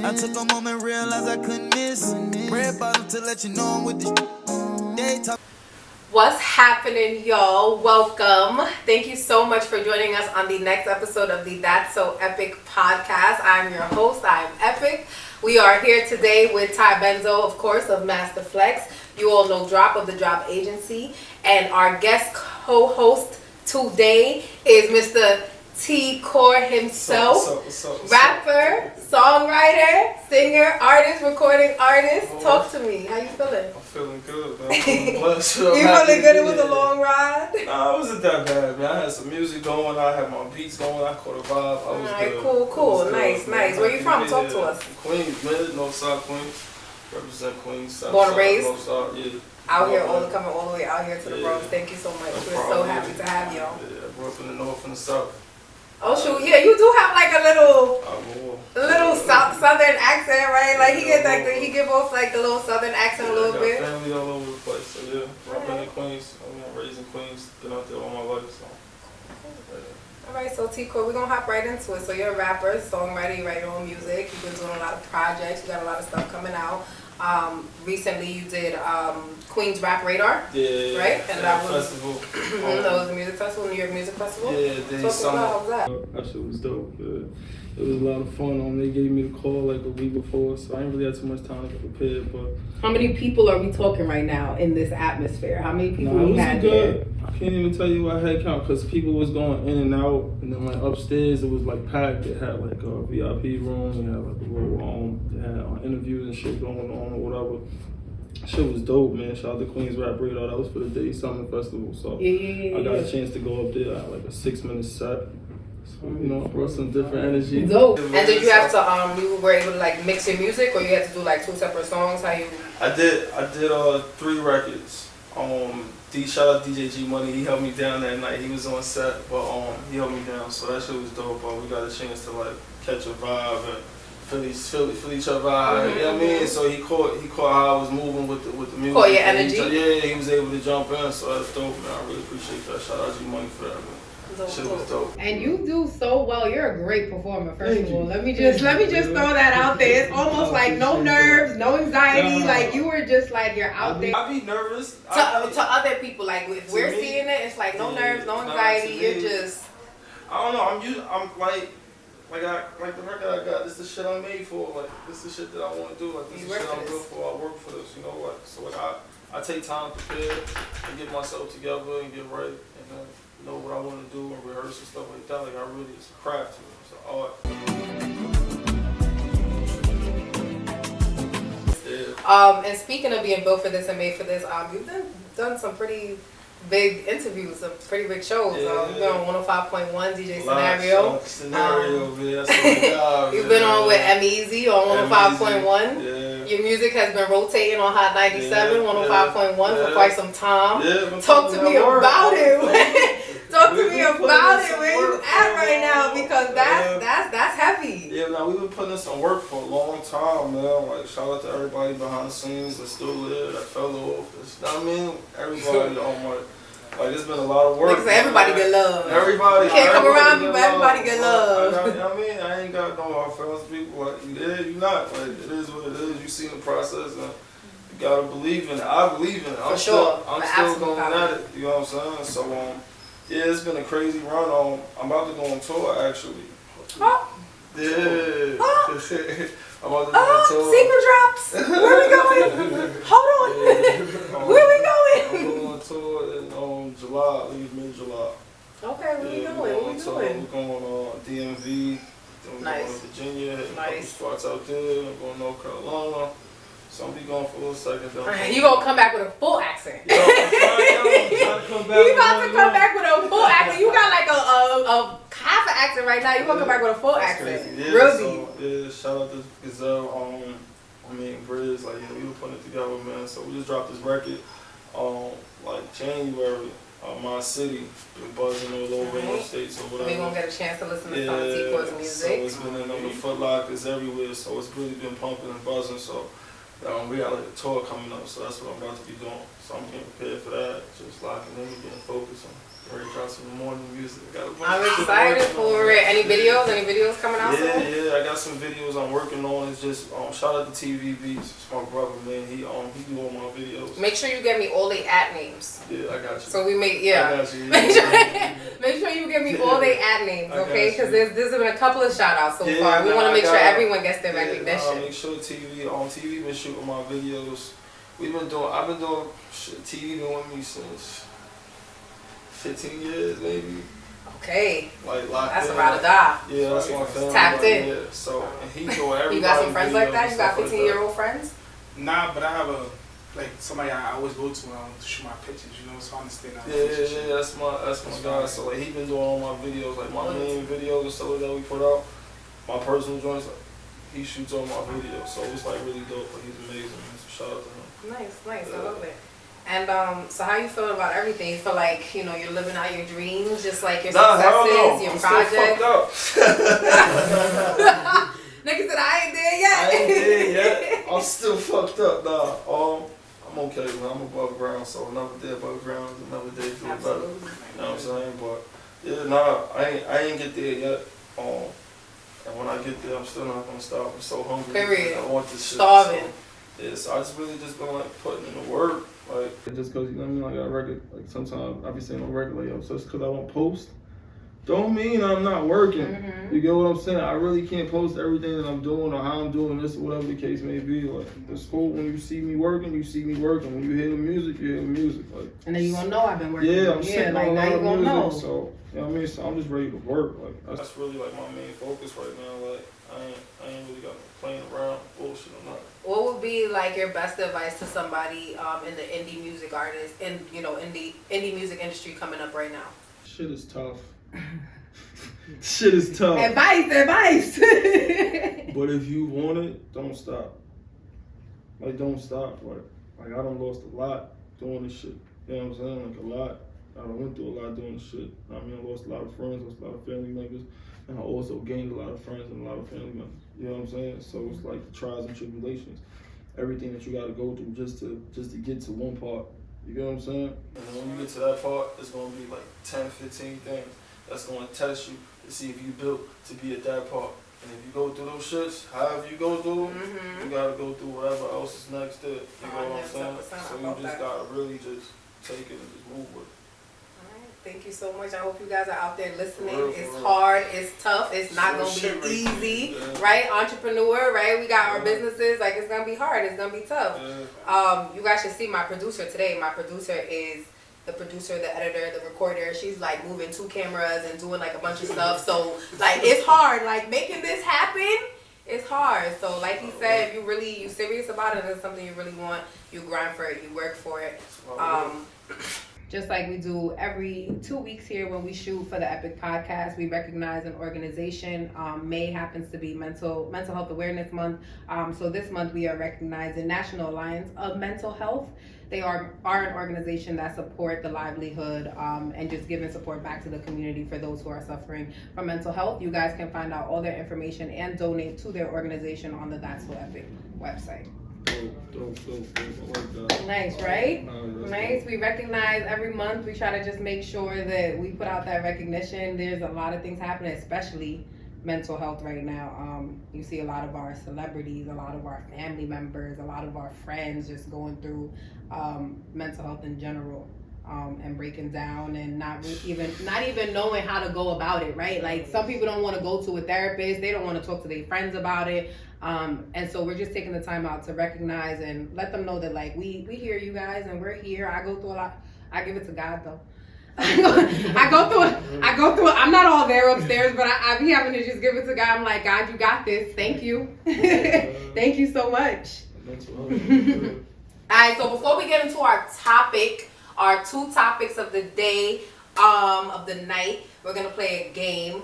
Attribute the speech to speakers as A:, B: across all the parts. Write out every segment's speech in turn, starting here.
A: I took a moment, realized I couldn't miss. Red bottom to let you know I'm with the daytime.
B: What's happening, y'all? Welcome. Thank you so much for joining us on the next episode of the That's So Epic podcast. I'm your host. I'm Epic. We are here today with Ty Benzo, of course, of Master Flex. You all know Drop of the Drop Agency. And our guest co-host today is Mr. T Core himself.
C: What's up?
B: Rapper, songwriter, singer, artist, recording artist. Talk to me. How you feeling?
C: I'm feeling good, man. I'm feeling blessed.
B: You feeling good? It was a long ride?
C: Nah, it wasn't that bad, man. I had some music going. I had my beats going. I caught a vibe. I was
B: Alright,
C: good.
B: cool. Nice. Where you from? Talk to us.
C: Queens, Northside Queens. Represent Queens.
B: Born and raised?
C: Northside, yeah.
B: Out here, coming all the way out here to the Bronx. Thank you so much.
C: No
B: We're
C: problem.
B: so happy to have y'all.
C: Yeah, I grew up in the North and the South.
B: Oh shoot, yeah, you do have like a little southern accent, right? Like he give off like the little southern accent a little
C: got
B: bit.
C: family all over the place, so yeah. Grew up in Queens. I'm raised in Queens. Been out there all my life, so. Yeah.
B: Alright, so T-Core, we're gonna hop right into it. So you're a rapper, songwriter, you write your own music, you've been doing a lot of projects, you got a lot of stuff coming out. Recently you did Queens Rap Radar,
C: Yeah,
B: right? And that was
C: festival.
B: that was a music festival, New York Music Festival.
C: Yeah,
B: Talk
C: summer.
B: about how was that?
C: That shit was dope. It was a lot of fun. They gave me the call like a week before, so I didn't really have too much time to prepare. But
B: How many people are we talking right now in this atmosphere? How many people
C: it
B: we
C: was
B: had
C: good.
B: there?
C: I can't even tell you what head count because people was going in and out, and then like upstairs it was like packed. It had like a VIP room. They had like a little they had interviews and shit going on or whatever. Shit was dope, man. Shout out to Queens Rap Radar. That was for the Day Summer Festival. So
B: Yeah.
C: I got a chance to go up there. I had like a 6-minute set. So, you know, brought some different energy.
B: Dope. And did you have to you were able to like mix your music, or you had to do like 2 separate songs? How you?
C: I did 3 records. Shout out DJ G Money. He held me down that night. He was on set, but he held me down. So that shit was dope. We got a chance to like catch a vibe and feel each other vibe. You know what I mean? So he caught how I was moving with the music.
B: Caught your energy?
C: Yeah, he was able to jump in. So that's dope, man. I really appreciate that. Shout out G Money for that, man. Shit was dope.
B: And you do so well. You're a great performer. First
C: Thank
B: of all,
C: you.
B: let me just throw that out there. It's almost like no nerves, no anxiety.
C: No.
B: Like you were just like you're out there.
C: I be nervous.
B: To other people, like if we're
C: me,
B: seeing it, it's like no
C: yeah,
B: nerves, no
C: nah,
B: anxiety.
C: to
B: You're
C: me,
B: just.
C: I don't know. I'm like the record I got. This is the shit I'm made for. Like this is the shit that I want to do. Like this is the shit I'm good for. I work for this. You know what? So like I take time to prepare and get myself together and get right and know what I want to do and rehearse and stuff like that. Like I really, it's a craft to me. It's an art. Yeah.
B: And speaking of being built for this and made for this, you've done some pretty big interviews, some pretty big shows.
C: Yeah.
B: You've been on 105.1 DJ
C: Scenario, man.
B: You've been on with M-Easy on 105.1.
C: Yeah.
B: Your music has been rotating on Hot 97, 105.1 for quite some time.
C: Yeah,
B: Talk to me about it. Talk to me about it. Where you at right now? Because that's heavy.
C: Yeah, now we've been putting in some work for a long time, man. Like shout out to everybody behind the scenes that still live, that fell off. You know what I mean? Everybody on my. Like, it's been a lot of work.
B: Because everybody get love.
C: Everybody.
B: You can't come around me, but everybody get love.
C: You know what I mean? I ain't got no hard feelings. People like, yeah, you not. Like, it is what it is. You seen the process and you gotta believe in it. I believe in it. I'm still going at it. You know what I'm saying? So, yeah, it's been a crazy run. I'm about to go on tour, actually.
B: Oh.
C: Yeah.
B: Oh.
C: I'm about to go on tour.
B: Secret drops. Where we going? Hold on.
C: Yeah.
B: Where we going?
C: I'm going on tour in July, I think mid-July.
B: Okay, where we going? What we doing?
C: We're going DMV, then we're going to Virginia, a couple spots out there, I'm going to North Carolina. So I'm be going for a little second.
B: You gonna come back with a full accent.
C: Yo, I'm trying to come back.
B: You about to come back with a full accent. You got like a half an accent right now. You gonna come back with a full accent.
C: Yeah,
B: Real
C: so, yeah, shout out to Gazelle, Grizz, like, yeah, we were putting it together, man. So we just dropped this record, like January. My city, been buzzing all over in the States or whatever.
B: We're gonna get a chance to listen to some of T-Core's music.
C: So it's been in the Foot Lockers everywhere, so it's really been pumping and buzzing. So we got like a tour coming up, so that's what I'm about to be doing. So I'm getting prepared for that, just locking in and getting focused on Ready to drop some more new music.
B: I'm excited for it. Any videos coming out soon?
C: Yeah, I got some videos I'm working on. It's just shout out to TV Beats. It's my brother, man. He do all my videos.
B: Make sure you get me all the ad names.
C: Yeah, I got you.
B: So we make
C: I got you.
B: Make sure you give me all the ad names, okay? Because there's been a couple of shout outs so far. We want to make sure everyone gets their recognition.
C: Make sure TV been shooting my videos. I've been doing TV been with me since 15 years maybe.
B: Okay.
C: Like locked
B: that's
C: in.
B: a ride or die.
C: Yeah, that's my family.
B: Tapped in.
C: Yeah. So and he doing everybody.
B: You got some friends like that? You got 15-year-old friends?
D: Nah, but I have somebody I always go to when I want to shoot my pictures, you know, so I understand that.
C: Yeah, that's my guy. So like he been doing all my videos, like my main videos and stuff like that we put out. My personal joints, he shoots all my videos, so it's like really dope. Like he's amazing, man. So shout out to him.
B: Nice. I love it. And so how you feeling about everything? You feel like, you're living out your dreams, just like your successes, your projects?
C: Still fucked up.
B: Nigga said I ain't there yet.
C: I ain't there yet. I'm still fucked up. Nah, I'm okay, man. I'm above ground, so another day above ground is another day feel better. You know what I'm saying? But yeah, nah, I ain't get there yet. And when I get there, I'm still not gonna stop. I'm so hungry.
B: Period.
C: I want this shit.
B: Starving.
C: So I just really been like putting in the work. Like just cause I got a record. Like sometimes I be saying on record, like, yo, just cause I don't post, don't mean I'm not working.
B: Mm-hmm.
C: You get what I'm saying? I really can't post everything that I'm doing or how I'm doing this or whatever the case may be. Like it's cool when you see me working, you see me working. When you hear the music, you hear the music. Like,
B: and then you gonna know I've been working.
C: Yeah, I'm sitting
B: like
C: on a
B: now
C: lot
B: you
C: of
B: gonna
C: music,
B: know.
C: so you know what I mean? So I'm just ready to work. Like that's really like my main focus right now. Like I ain't really got no playing around bullshit. I'm not.
B: What would be like your best advice to somebody in the indie music artist and indie music industry coming up right now?
C: Shit is tough. Shit is tough.
B: Advice.
C: But if you want it, don't stop. Like don't stop. Like I done lost a lot doing this shit. You know what I'm saying? Like a lot. I done went through a lot doing this shit. I mean, I lost a lot of friends, lost a lot of family members, and I also gained a lot of friends and a lot of family members. You know what I'm saying? So it's like the trials and tribulations, everything that you got to go through just to get to one part. You get what I'm saying? And when you get to that part, it's gonna be like 10, 15 things that's gonna test you to see if you built to be at that part. And if you go through those shits, however you go through them, you gotta go through whatever else is next to it. You know what I'm saying? So you just gotta really just take it and just move with it.
B: Thank you so much. I hope you guys are out there listening.
C: For real.
B: It's hard. It's tough. It's not going to be easy, right? Entrepreneur, right? We got our businesses. Like, it's going to be hard. It's going to be tough. You guys should see my producer today. My producer is the producer, the editor, the recorder. She's, like, moving 2 cameras and doing, like, a bunch of stuff. So, like, it's hard. Like, making this happen, it's hard. So, like he said, if you serious about it and it's something you really want, you grind for it. You work for it. Just like we do every 2 weeks here when we shoot for the Epic Podcast, we recognize an organization. May happens to be Mental Health Awareness Month. So this month we are recognizing National Alliance of Mental Health. They are an organization that support the livelihood and just giving support back to the community for those who are suffering from mental health. You guys can find out all their information and donate to their organization on the That's So Epic website. Nice, right? Nice. We recognize every month. We try to just make sure that we put out that recognition. There's a lot of things happening, especially mental health right now. You see a lot of our celebrities, a lot of our family members, a lot of our friends just going through mental health in general. And breaking down and not even knowing how to go about it, right? Like some people don't want to go to a therapist, they don't want to talk to their friends about it, and so we're just taking the time out to recognize and let them know that like we hear you guys and we're here. I go through a lot. I give it to God though. I go through it. I'm not all there upstairs, but I be having to just give it to God. I'm like, God, you got this. Thank you. Thank you so much. All right, so before we get into our topic, our 2 topics of the day, of the night, we're gonna play a game.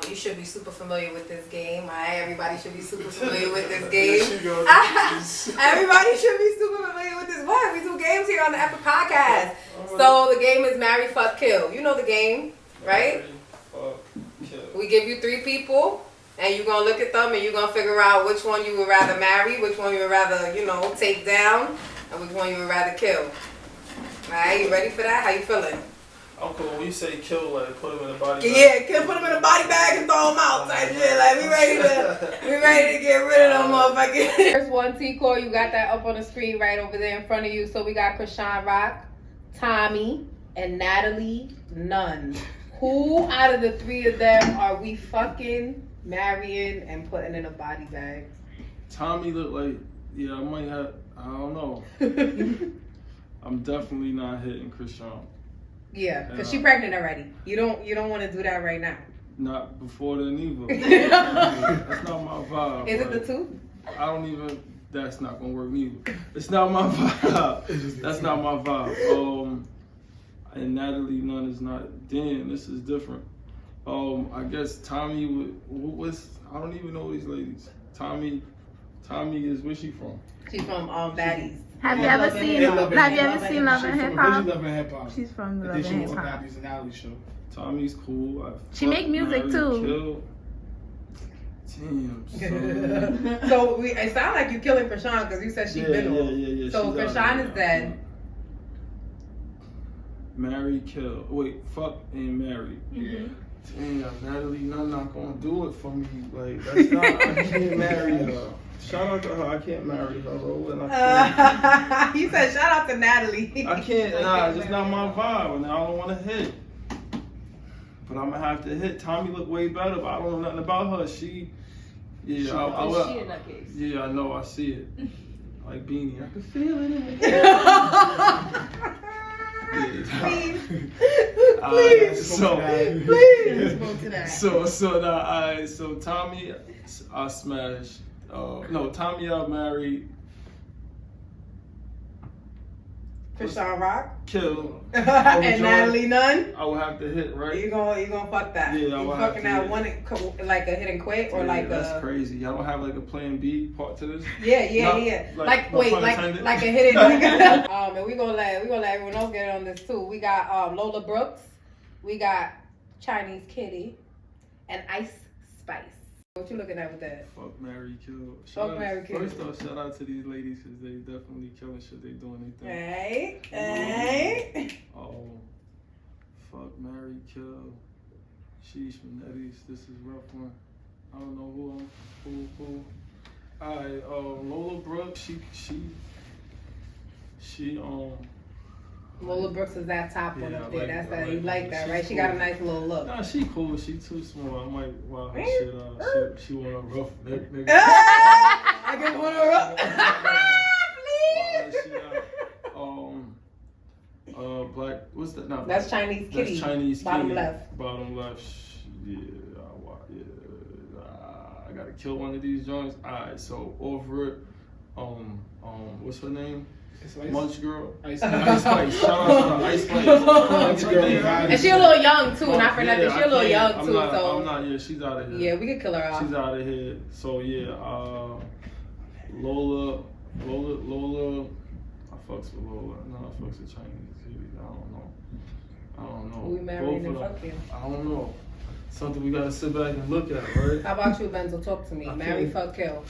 B: You should be super familiar with this game. Alright, everybody should be super familiar with this game. Everybody should be super familiar with this. What? We do games here on the Epic Podcast. So the game is Marry, Fuck, Kill. You know the game, right? We give you 3 people, and you're gonna look at them, and you're gonna figure out which one you would rather marry, which one you would rather, take down, and which one you would rather kill. Alright, you ready for that? How you feeling?
C: I'm cool. When you say kill, like put him in a body bag.
B: Yeah, put them in a body bag and throw them out type shit. Like we ready to get rid of them motherfuckers. First one, T-Core, you got that up on the screen right over there in front of you. So we got Krishan Rock, Tommy, and Natalie Nunn. Who out of the three of them are we fucking, marrying, and putting in a body bag?
C: Tommy looked like, yeah, I might have, I don't know. I'm definitely not hitting Krishan.
B: Yeah, because she pregnant already. You don't want to do that right now.
C: Not before then either. That's not my vibe.
B: Is it the two?
C: I don't even, that's not gonna work neither. It's not my vibe. That's not my vibe. And Natalie Nunn is not, damn, this is different. I guess Tommy was, I don't even know these ladies. Tommy is, where's she from?
B: She's from Baddies.
E: Have you ever seen Love and Hip Hop?
D: Love and Hip Hop.
E: She's from the Love and Hip Hop.
D: She's an alley show.
C: Tommy's cool.
E: She make music too.
C: Damn. So,
B: So it sounds like you killing Krishan because you said she been off.
C: Yeah.
B: So Krishan is dead.
C: Marry, kill. Wait, fuck and marry.
B: Mm-hmm.
C: Damn, Natalie Nunn not gonna do it for me. Like that's not. I can't marry her. Shout out to her. I can't marry her. And I can't.
B: You said shout out to Natalie.
C: I can't. Nah, it's just not my vibe, and I don't want to hit. But I'm gonna have to hit. Tommy look way better, but I don't know nothing about her. She in that case. Yeah, I know. I see it. Like Beanie, I can feel it.
B: Please.
C: So Tommy, I smashed. No, Tommy, I married.
B: Krishan Rock.
C: Kill.
B: And Natalie Nunn.
C: I would have to hit, right?
B: You gonna fuck that?
C: Yeah, I
B: you
C: would have
B: fucking
C: to
B: that
C: hit.
B: one like a hit and quit or like
C: that's crazy. Y'all don't have like a plan B part to this?
B: Yeah.
C: No,
B: Like
C: no
B: wait,
C: pun
B: like
C: intended.
B: a hit and and we gonna let everyone else get on this too. We got Lola Brooks, we got Chinese Kitty, and Ice Spice. What you looking at with that?
C: Fuck, marry, kill.
B: Fuck, marry, kill.
C: First off, shout out to these ladies because they definitely killing shit. They doing their thing.
B: Hey.
C: Oh, fuck, marry, kill. Sheesh, Netties. This is a rough one. I don't know who. Alright, Lola Brooks. She
B: Lola Brooks is that top one
C: Yeah,
B: up
C: I
B: there.
C: like-
B: That's
C: I
B: that.
C: like
B: You
C: her.
B: like that,
C: She's
B: right? She got a
C: cool.
B: nice little look.
C: Nah, she cool. She too small. I might wow her shit out. She want a rough neck nigga.
B: I just want to rub.
C: Please. Black. What's that? No,
B: That's Chinese Kitty.
C: That's Chinese
B: Bottom
C: Kitty.
B: left.
C: Bottom left. Yeah. I gotta kill one of these joints. Alright, so over it. What's her name? Munch Girl. Ice Spice. Shout out to Ice Spice.
B: And she a little young too, not for nothing. She a little young too, so.
C: I'm not. Yeah, she's out of here.
B: Yeah, we could kill her off.
C: She's out of here. So yeah, Lola. I fucks with Lola. No, I fucks with Chinese Kitty. I don't know.
B: We married and
C: Both of them.
B: fucking.
C: I don't know. Something we gotta sit back and look at, right?
B: How about you, Benzo? Talk to me.
C: I
B: Marry,
C: can't.
B: fuck, kill.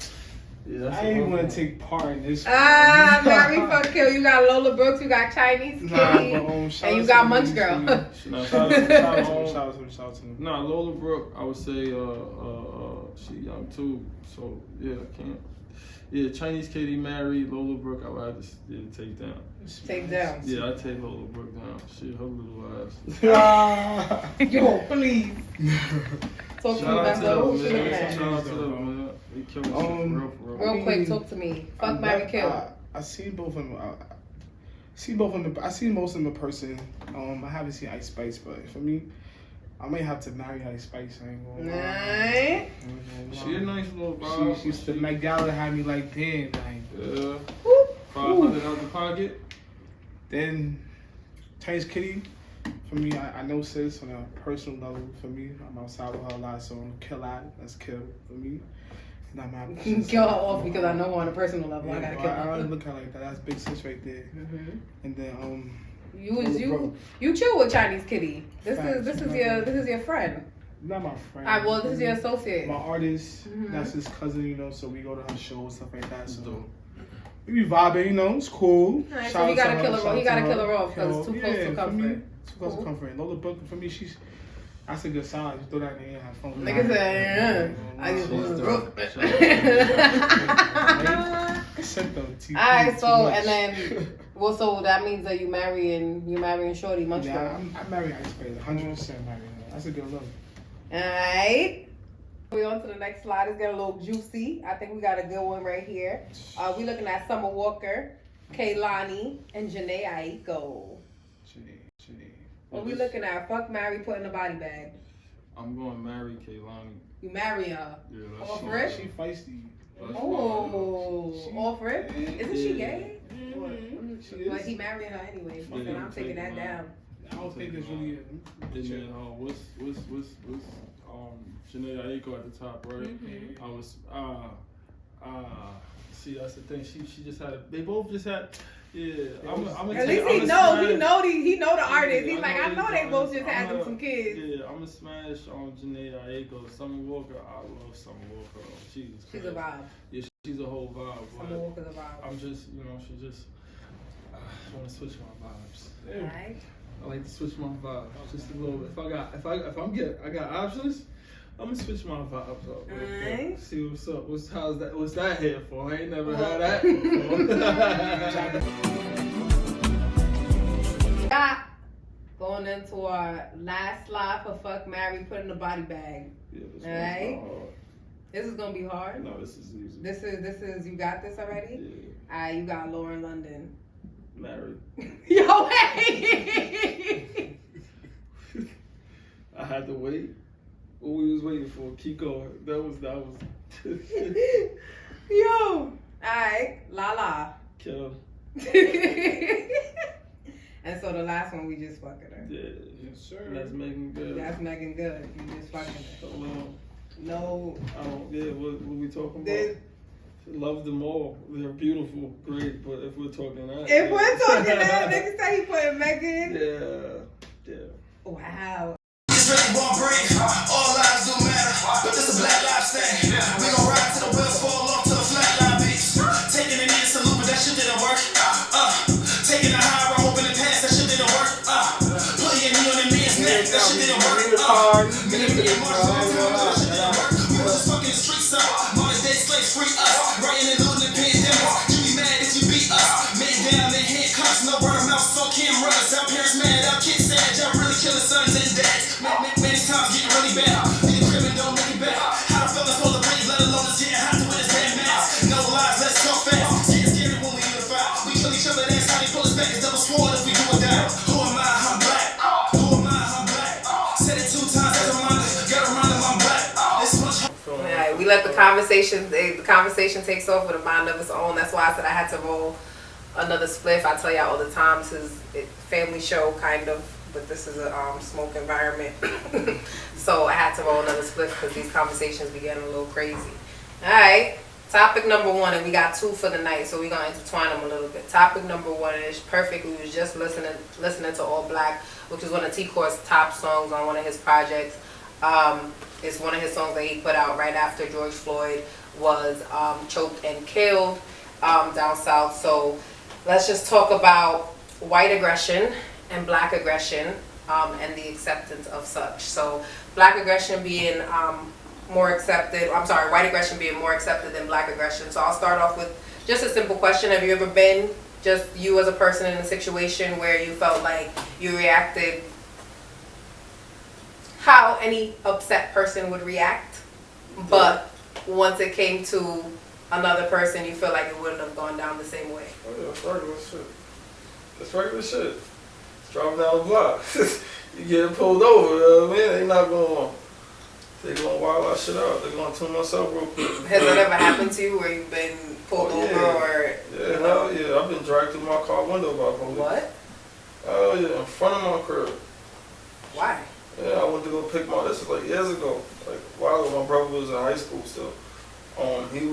C: Yeah, that's
D: I ain't want to take part in this.
B: Marry, fuck, kill. You got Lola Brooks, you got Chinese Kitty, and you got Munch Girl.
C: No,
D: Shout out to them.
C: Nah, Lola Brooke, I would say she young too. So yeah, I can't. Yeah, Chinese Kitty married Lola Brooke. I would have to take down.
B: Take down.
C: Yeah, I take Lola Brooke down. Shit, her little ass.
B: Yo, please. Talk to me,
C: Shout out to
B: Benzo.
C: them,
B: What you looking
C: man.
B: at?
C: Shout out to them, man. They killing shit for real.
B: Real quick, talk to me. Fuck, marry, kill.
D: I seen both of them. I seen most of them in person. I haven't seen Ice Spice, but for me, I may have to marry Ice Spice. I ain't gonna lie.
C: She a nice little vibe.
D: She's the McDowell had me like, damn, like.
C: Yeah. 500 out the pocket.
D: Then Chinese Kitty, for me, I know sis on a personal level. For me, I'm outside with her a lot, so I'm kill out. That's kill for me. And I'm out.
B: Kill her off because I know her on a personal level. I gotta kill
D: I
B: her.
D: don't look at her like that. That's big sis right there. And then
B: You chill with Chinese Kitty. This
D: Facts.
B: is your friend.
D: not my friend.
B: Well, this is your associate.
D: My artist. That's his cousin. You know, so we go to her shows stuff like that. So. We be vibing, you know, it's cool.
B: Alright, so he gotta kill her off because it's too close to comfort.
D: Too close to comfort. Lola Brooke, for me, that's a good sign. Just throw that in the air and have fun.
B: Nigga said, I just want to broke. Alright, so, and then, well, so that means that you marrying Shorty Munch.
D: Yeah, I'm marrying Ice Spice, 100% marrying her. That's a good look.
B: Alright. We on to the next slide. It's getting a little juicy. I think we got a good one right here. We looking at Summer Walker, Kehlani, and Jhené Aiko.
D: Jhené.
B: What we looking at? Fuck, marry, put in the body bag.
C: I'm going to marry Kehlani.
B: You marry her?
C: Yeah, that's
B: All for it?
D: She feisty.
B: All for it? Isn't she gay?
D: She
B: But
D: is.
B: he married her anyway. So then I'm taking that down.
D: I don't think it's really
C: And then what's Jhené Aiko at the top, right?
B: Mm-hmm.
C: I was see, that's the thing. She just had they both just had I'm
B: At least he know the artist. He's like, I know they both just had them some kids.
C: Yeah, I'm a smash on Jhené Aiko. Summer Walker, I love Summer Walker. She's
B: a vibe.
C: Yeah, she's a whole vibe.
B: Summer Walker's a vibe.
C: I'm just, she just I want to switch my vibes.
B: Alright.
C: I like to switch my vibes just a little bit. I got options, I'm gonna switch my vibes up.
B: Alright.
C: See what's up. What's that here for? I ain't never heard that before.
B: Going into our last slide for fuck, marry, put in the body bag.
C: Yeah, this
B: Alright.
C: one's not hard.
B: This is gonna be hard.
C: No, this is easy.
B: This is you got this already?
C: Yeah.
B: Alright, you got Lauren London.
C: Married.
B: Yo, hey!
C: I had to wait. What we was waiting for, keep going. That was.
B: Yo! Alright, Lala.
C: Kill.
B: And so the last one, we just fucking her.
C: Yeah.
D: Yes, sir.
C: That's Megan Good.
B: That's Megan Good. You just fucking her.
C: Hello.
B: No.
C: I don't. Yeah. What we talking about?
B: This,
C: Love them all. They're beautiful, great. But if we're talking that,
B: if we're talking that, niggas say he put Megan.
C: Yeah.
B: Wow.
A: It's really one break. All lives do matter, but this a black lives thing. We gon' ride till the wheels fall off to the flatline beats. Taking an in salute, but that shit didn't work. Taking a high road, hoping to pass, that shit didn't work. Putting your knee on the man's neck, that shit didn't work. Me and Marshall, that shit didn't work. We was just fucking the streets up. Modern day slaves free us. Writing and looting the pandemic. You be mad if you beat us. Man down in handcuffs, no word of mouth, so cameras. Our parents mad, our kids sad. Y'all really killing sons and dads. Many times getting really bad. Being a criminal don't make it better. How the feelings for the praise, let alone us getting hot to win this damn mask. No lies, let's talk fast. Getting scary when we unify. We kill each other, that's how they pull us back. It's double sworn if we do it down. Who am I? I'm black. Who am I? I'm black. Said it 2 times as a reminder. Gotta remind them I'm black. This much.
B: Alright, we let the conversation takes off with a mind of its own. That's why I said I had to roll another spliff. I tell y'all all the time, this is a family show kind of, but this is a smoke environment. So I had to roll another spliff because these conversations be getting a little crazy. Alright, topic number 1, and we got 2 for the night, so we're gonna intertwine them a little bit. Topic number 1 is perfect. We was just listening to All Black, which is one of T-Core's top songs on one of his projects. It's one of his songs that he put out right after George Floyd was choked and killed down south. So let's just talk about white aggression and black aggression and the acceptance of such. So black aggression being more accepted, white aggression being more accepted than black aggression. So I'll start off with just a simple question. Have you ever been, just you as a person, in a situation where you felt like you reacted how any upset person would react, but once it came to another person, you feel like it wouldn't have gone down the same way?
C: Oh yeah, that's regular shit. That's regular shit. Driving down the block. You get pulled over, you know what I mean? They gonna wild that shit out. They gonna tune us up real quick.
B: Has that ever happened to you where you've been pulled over or?
C: Yeah, hell yeah. I've been dragged through my car window by police.
B: What?
C: Oh yeah, in front of my crib.
B: Why?
C: Yeah, I went to go pick this was like years ago. Like while my brother was in high school still. He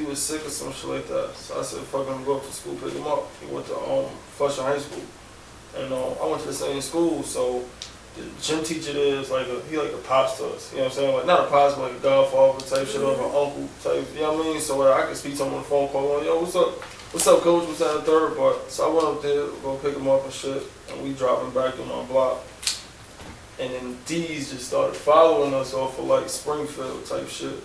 C: was sick or some shit like that. So I said, fuck him, go up to school, pick him up. He went to Flushing High School. And I went to the same school, so the gym teacher there is he like a pops to us. You know what I'm saying? Like not a pops, but like a godfather type shit or an uncle type, you know what I mean? So I could speak to him on the phone call, yo, what's up? what's up, coach? What's that third part? So I went up there, go pick him up and shit, and we dropping back to my block. And then D's just started following us off of like Springfield type shit.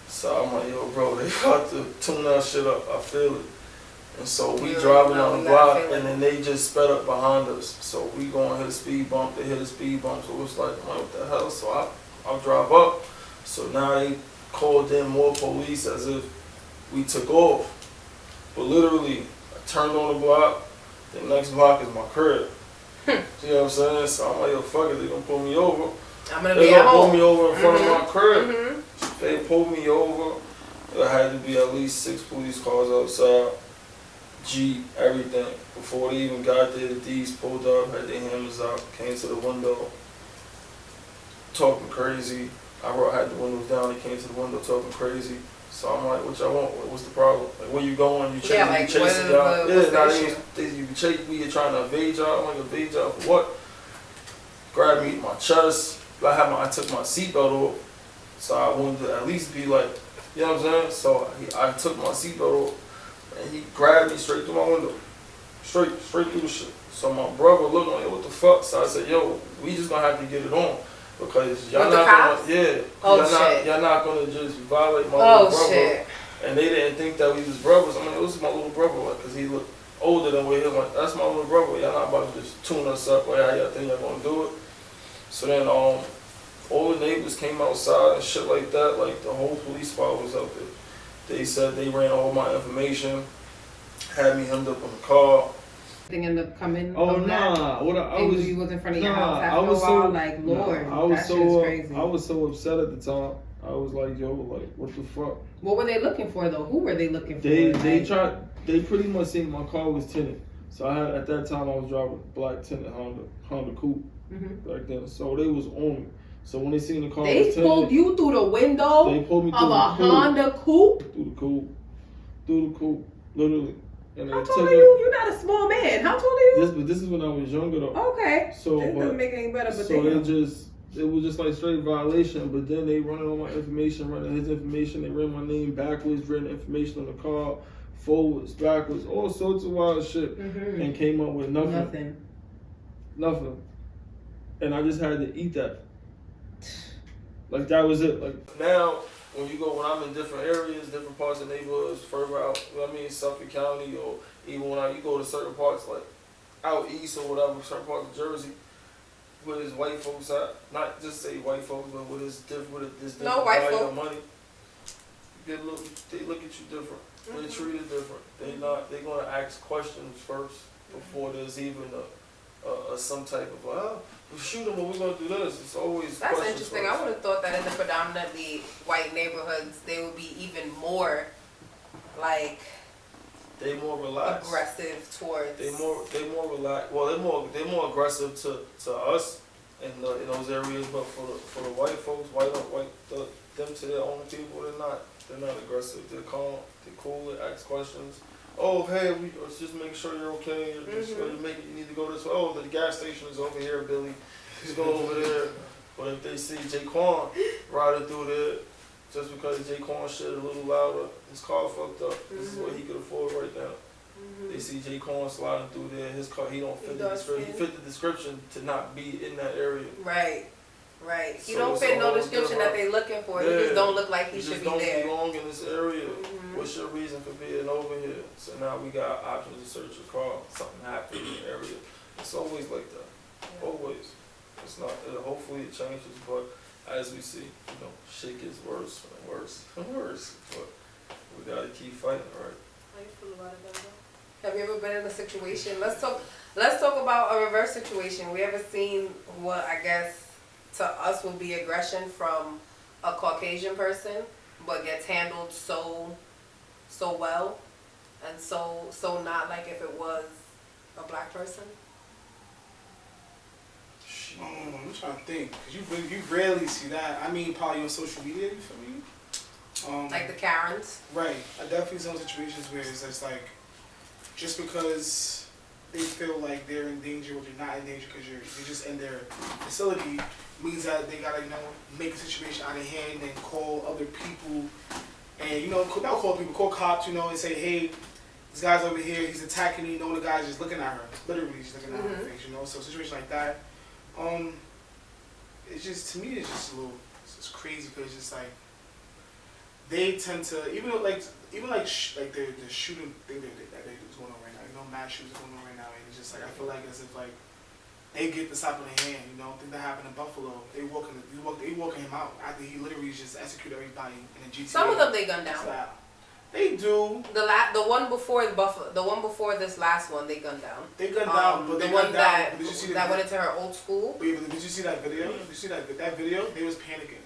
C: So I'm like, yo, bro, they about to tune that shit up. I feel it. And so we driving on the block, and then they just sped up behind us. So we going to hit a speed bump. They hit a speed bump. So it's like, I'm like, what the hell? So I'll drive up. So now they called in more police as if we took off. But literally, I turned on the block. The next block is my crib. You know what I'm saying? So I'm like, yo, fuck it. They gonna pull me over. They gonna pull me over in front of my crib. They pulled me over. There had to be at least 6 police cars outside. Jeep, everything. Before they even got there, the D's pulled up, had their hammers out, came to the window, talking crazy. I had the windows down, they came to the window talking crazy. So I'm like, what y'all want? What's the problem? Like, where you going? You chasing,
B: like,
C: chasing y'all?
B: what's
C: Yeah, we are trying to evade y'all. I'm like, evade y'all for what? Grabbed me my chest. I took my seatbelt off. So I wanted to at least be like, you know what I'm saying? So I took my seatbelt off. And he grabbed me straight through my window. Straight through the shit. So my brother looked like, what the fuck? So I said, yo, we just gonna have to get it on. Because y'all not gonna, y'all not gonna just violate my little brother. Shit. And they didn't think that we was brothers. I mean, this is my little brother, like, cause he looked older than we. He was like, that's my little brother. Y'all not about to just tune us up. Like, how y'all think y'all gonna do it? So then, all the neighbors came outside and shit like that. Like, the whole police squad was out there. They said they ran all my information, had me hemmed up on the car.
B: Thing ended up coming.
C: Oh nah,
B: you was in front of your house after a while. Like, Lord, that shit's crazy.
C: I was so upset at the time. I was like, yo, like, what the fuck?
B: What were they looking for though? Who were they looking for?
C: They pretty much seen my car was tinted. So at that time I was driving a black tinted Honda Coupe back then. So they was on me. So when they seen the car was tinted, they
B: pulled you through the window of a Honda Coupe?
C: Through the coupe, literally. And
B: how tall are you? You're not a small man. How tall are you?
C: This is when I was younger though.
B: Okay.
C: So
B: this doesn't make it any better. But
C: so it was just like straight violation. But then they running all my information, running his information. They ran my name backwards, ran information on the car, forwards, backwards, all sorts of wild shit, and came up with nothing. And I just had to eat that. Like that was it. Like now. When I'm in different areas, different parts of neighborhoods, further out, you know what I mean, Suffolk County, or even when you go to certain parts, like out east or whatever, certain parts of Jersey, where there's white folks at, not just say white folks, but where there's different value of money, they look at you different. They treat it different. They're gonna ask questions first before there's even some type of we shoot them, but we're gonna do this. It's always
B: that's interesting. First. I would have thought that in the predominantly white neighborhoods, they would be even more like
C: they more relaxed,
B: aggressive towards.
C: They more relaxed. Well, they're more aggressive to us in those areas, but for the white folks, them to their own people, they're not aggressive. They're calm. They're cool. They ask questions. Oh, hey, let's just make sure you're okay. You need to go this way. Oh, the gas station is over here, Billy. Just go over there. But if they see Jaquan riding through there, just because Jaquan shit a little louder, his car fucked up. This is what he could afford right now. They see Jaquan sliding through there. His car, he don't fit the description. He fit the description to not be in that area.
B: Right. He don't fit no description that they're looking for. He just don't look like he should be there.
C: You just don't belong in this area. What's your reason for being over here? So now we got options to search your car. Something happened in the area. It's always like that. Yeah. Always. It's not. Hopefully it changes, but as we see, shit gets worse and worse and worse. But we gotta keep fighting, right?
B: How you feel about it, though? Have you ever been in a situation? Let's talk about a reverse situation. We ever seen what I guess to us would be aggression from a Caucasian person, but gets handled so well, and so not like if it was a black person?
D: I'm trying to think, because you rarely see that. I mean, probably on social media, you feel me?
B: Like the Karens?
D: Right. I definitely see situations where it's just like, just because they feel like they're in danger or they're not in danger because you're just in their facility, means that they gotta, make a situation out of hand and call other people and, not call people, call cops, and say, hey, this guy's over here, he's attacking me, the guy's just looking at her. Literally just looking at her face, you know? So a situation like that, it's just, to me, it's just a little, it's crazy because it's just like, they tend to, even like the shooting thing that's going on right now, you know, mass shootings going on right now, and it's just like, I feel like as if like, they get the slap in the hand, you know. I think that happened in Buffalo. They walking him out after he literally just executed everybody in a GTA.
B: Some of them they gunned down.
D: Slap. They do.
B: The one before Buffalo, the one before this last one, they gunned down.
D: They gunned down, but
B: the
D: they
B: one
D: gunned
B: that
D: down. Did you see
B: that went into her old school.
D: But did you see that video? Did you see that video? They was panicking.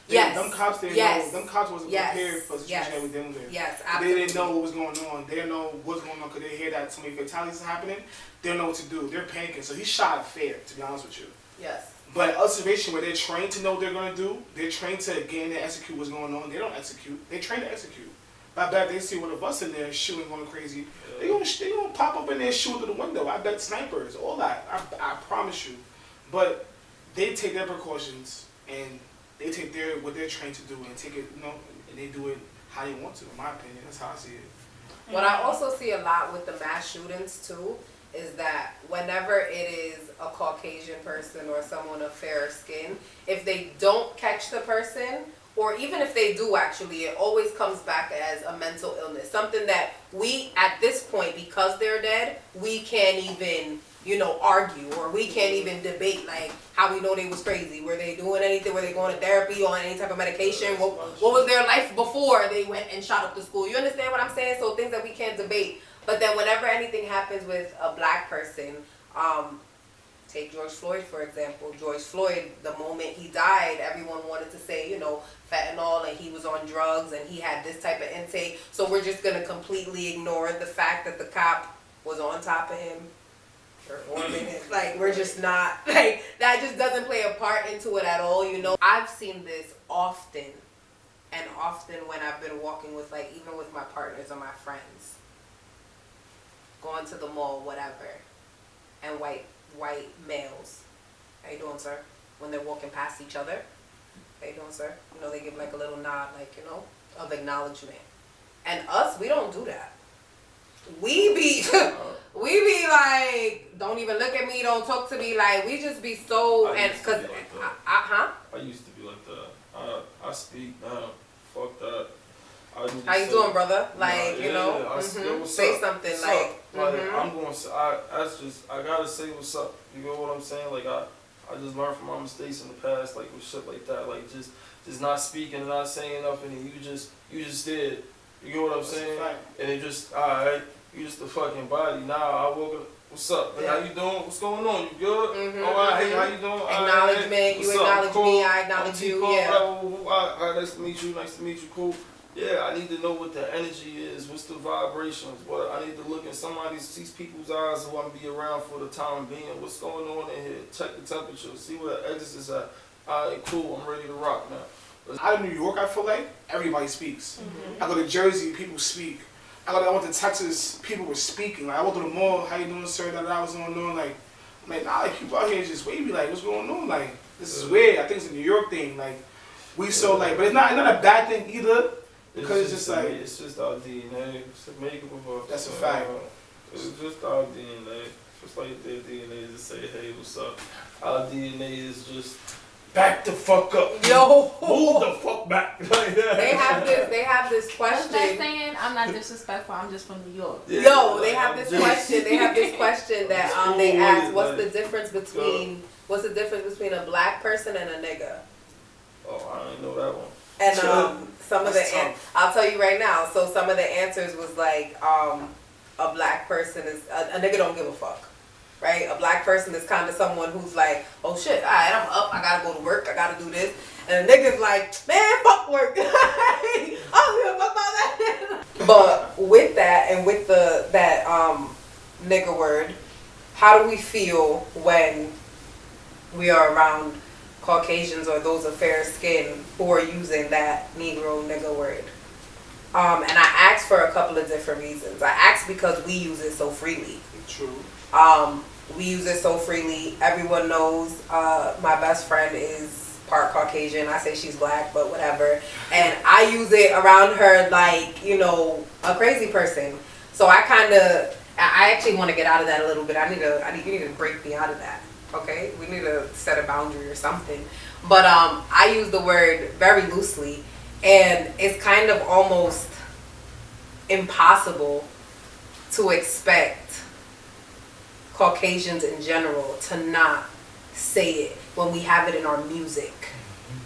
B: Yes.
D: Them cops didn't know. Them cops wasn't prepared for the situation they were dealing with.
B: Yes, absolutely.
D: They didn't know what was going on. They didn't know what's going on because they hear that so many fatalities are happening. They don't know what to do. They're panicking. So he shot fair, to be honest with you.
B: Yes.
D: But a situation where they're trained to know what they're going to do, they're trained to get in and execute what's going on. They don't execute. They're trained to execute. I bet they see one of us in there shooting, going crazy. They gonna pop up in there, shoot through the window. I bet snipers, all that. I promise you. But they take their precautions and they take what they're trained to do and take it, you know, and they do it how they want to. In my opinion, that's how I see it.
B: What I also see a lot with the mass shootings too is that whenever it is a Caucasian person or someone of fairer skin, if they don't catch the person, or even if they do actually, it always comes back as a mental illness. Something that we, at this point, because they're dead, we can't even, argue, or we can't even debate, like, how we know they was crazy. Were they doing anything? Were they going to therapy or on any type of medication? What was their life before they went and shot up the school? You understand what I'm saying? So things that we can't debate. But then whenever anything happens with a black person, take George Floyd, for example. George Floyd, the moment he died, everyone wanted to say, fentanyl, and he was on drugs, and he had this type of intake. So we're just going to completely ignore the fact that the cop was on top of him, performing it. Like, we're just not, like, that just doesn't play a part into it at all, I've seen this often, and often when I've been walking with, like, even with my partners or my friends, going to the mall, whatever, and white males, how you doing, sir? When they're walking past each other, how you doing, sir? They give like a little nod, like, of acknowledgement. And us, we don't do that. We be like, don't even look at me, don't talk to me, like, we just be so,
C: I used to be like that. I speak now. Fuck that.
B: How you doing, brother? Like, say
C: up?
B: something,
C: What's
B: like,
C: up? Like, I'm going to, I gotta say what's up. You know what I'm saying? Like, I just learned from my mistakes in the past, like, with shit like that. Like, just not speaking and not saying nothing, and you just did. You know what I'm saying? And it just, alright, you just a fucking body. Now, I woke up, what's up? Like, how you doing? What's going on? You good? Alright, hey, how you doing?
B: Acknowledgement,
C: right,
B: you acknowledge me, I acknowledge you, yeah.
C: Nice to meet you, cool. Yeah, I need to know what the energy is, what's the vibrations, I need to look in these people's eyes who I'm be around for the time being, what's going on in here, check the temperature, see where the exit is at. Alright, cool, I'm ready to rock now.
D: Out of New York, I feel like everybody speaks. I go to Jersey, people speak. I went to Texas, people were speaking. Like, I went to the mall, how you doing, sir, that I was going on, like, people out here just wavy, like, what's going on, like, this is weird. I think it's a New York thing, like, but it's not a bad thing either. Because it's just like,
C: it's just our DNA. It's the makeup of us.
D: That's a fact.
C: It's just our DNA. Just like their DNA to say, hey, what's up? Our DNA is just back the fuck up.
B: Yo,
C: move the fuck back.
B: They have this question.
E: What's that saying? I'm not disrespectful. I'm just from New York.
B: Yeah, Yo, they have this question. They have this question that they ask, what's the difference between a black person and a nigga?
C: Oh, I didn't know that one.
B: And some of I'll tell you right now. So some of the answers was like, a black person is a nigga don't give a fuck, right? A black person is kind of someone who's like, oh shit, alright, I'm up, I gotta go to work, I gotta do this, and a nigga's like, man, fuck work, I don't give a fuck about that. But with that and with that nigga word, how do we feel when we are around Caucasians or those of fair skin who are using that Negro nigga word? And I asked for a couple of different reasons. I asked because we use it so freely.
D: True.
B: We use it so freely. Everyone knows my best friend is part Caucasian. I say she's black, but whatever. And I use it around her like, a crazy person. So I actually want to get out of that a little bit. You need to break me out of that. Okay, we need to set a boundary or something. But I use the word very loosely, and it's kind of almost impossible to expect Caucasians in general to not say it when we have it in our music,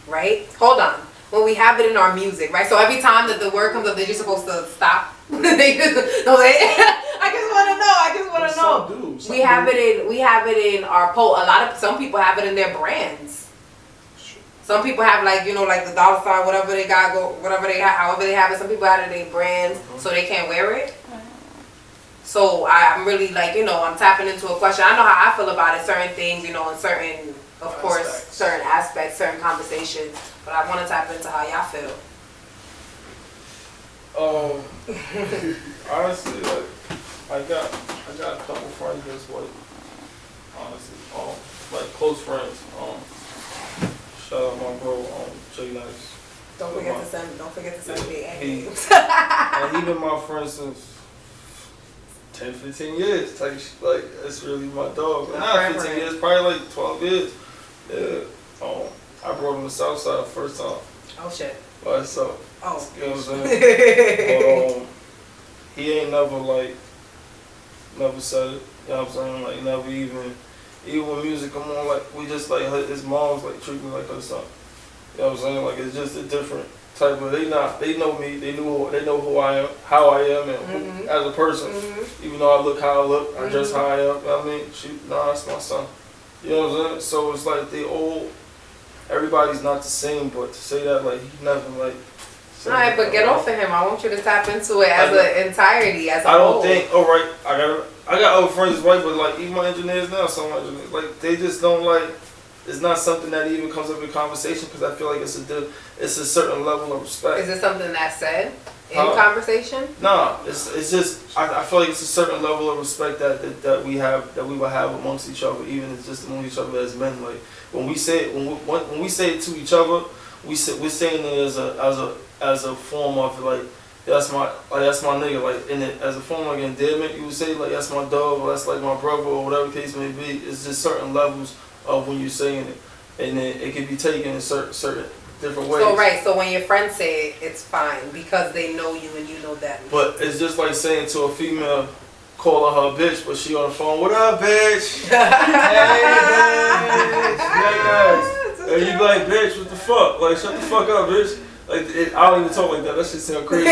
B: right? Hold on. When we have it in our music, right? So every time that the word comes up, they're just supposed to stop. They just don't say it. I just want to know. We have it in our some people have it in their brands. Some people have like the dollar sign, whatever they got, however they have it. Some people have it in their brands, so they can't wear it. So I'm really I'm tapping into a question. I know how I feel about it. Certain things, in certain, of course, certain aspects, certain conversations. But I want to tap into how y'all feel.
C: Honestly, I got a couple friends that's honestly, close friends. Shout out my bro, Jay Nice.
B: Don't forget to send me names.
C: And even my friends since 10, 15 years, it's really my dog. Not 15 years, probably 12 years. Yeah. I brought him to Southside first time.
B: Oh shit.
C: So,
B: oh.
C: You know what I'm saying? But, he ain't never never said it. You know what I'm saying? Never even when music come on, we just his mom's treat me like her son. You know what I'm saying? It's just a different type of. They know me. They know who I am, how I am, and who, as a person. Even though I look how I look, I dress how I am. You know what I mean? That's my son. You know what I'm saying? So it's everybody's not the same, but to say that he never
B: Alright, but get off of him. I want you to tap into it as an entirety, as a
C: I
B: whole.
C: don't think. All right, I got other friends that's white, but even my engineers now, some engineers they just don't It's not something that even comes up in conversation because I feel like it's a certain level of respect.
B: Is it something that's said in conversation?
C: No, it's just I feel like it's a certain level of respect that we will have amongst each other, even it's just among each other as men. When we say it, when we say it to each other, we're saying it as a form of that's my nigga, as a form of endearment. You would say that's my dog, or that's my brother, or whatever the case may be. It's just certain levels of when you're saying it, and then it can be taken in certain different ways.
B: So when your friends say it, it's fine because they know you and you know them.
C: But it's just like saying to a female, calling her a bitch, but she on the phone, what up, bitch? Hey, bitch. Yes. And you be like, bitch, what the fuck? Shut the fuck up, bitch. I don't even talk like that. That shit sound crazy.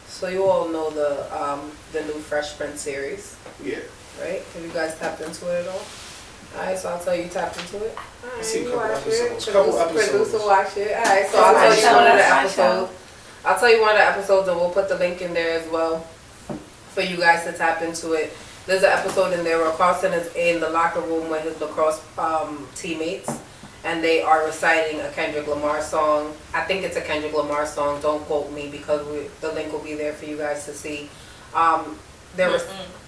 B: So you all know the new Fresh Prince series.
D: Yeah.
B: Right? Have you guys tapped into it at all? Alright, so I'll tell you tapped into it. Alright,
D: I've seen a
B: you
D: couple
B: watch it.
D: episodes.
B: Producer watch it. Alright, so I'll tell you one of the episodes. I'll tell you one of the episodes and we'll put the link in there as well for you guys to tap into it. There's an episode in there where Carlton is in the locker room with his lacrosse teammates and they are reciting a Kendrick Lamar song. I think it's a Kendrick Lamar song. Don't quote me because the link will be there for you guys to see. There was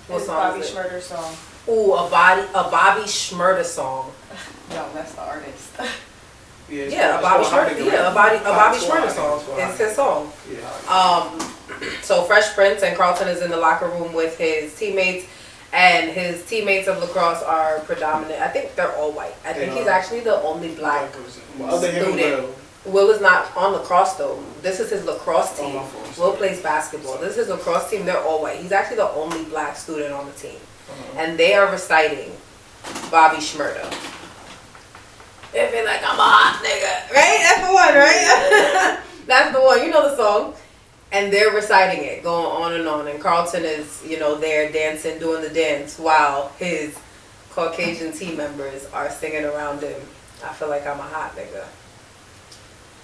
B: what
E: it's
B: song
E: Bobby
B: is it?
E: Shmurda song.
B: Ooh, a Bobby Shmurda song.
E: No, that's the artist.
B: Yeah, a Bobby Shmurda. Yeah, a Bobby Shmurda song. It's his song.
D: Yeah.
B: So Fresh Prince and Carlton is in the locker room with his teammates, and his teammates of lacrosse are predominant. I think they're all white. I think he's actually the only black student. Will is not on lacrosse though. This is his lacrosse team. Will plays basketball. This is his lacrosse team. They're all white. He's actually the only black student on the team. And they are reciting Bobby Shmurda. They feel like I'm a hot nigga. Right? That's the one, right? That's the one. You know the song. And they're reciting it, going on and on. And Carlton is, there dancing, doing the dance while his Caucasian team members are singing around him. I feel like I'm a hot nigga.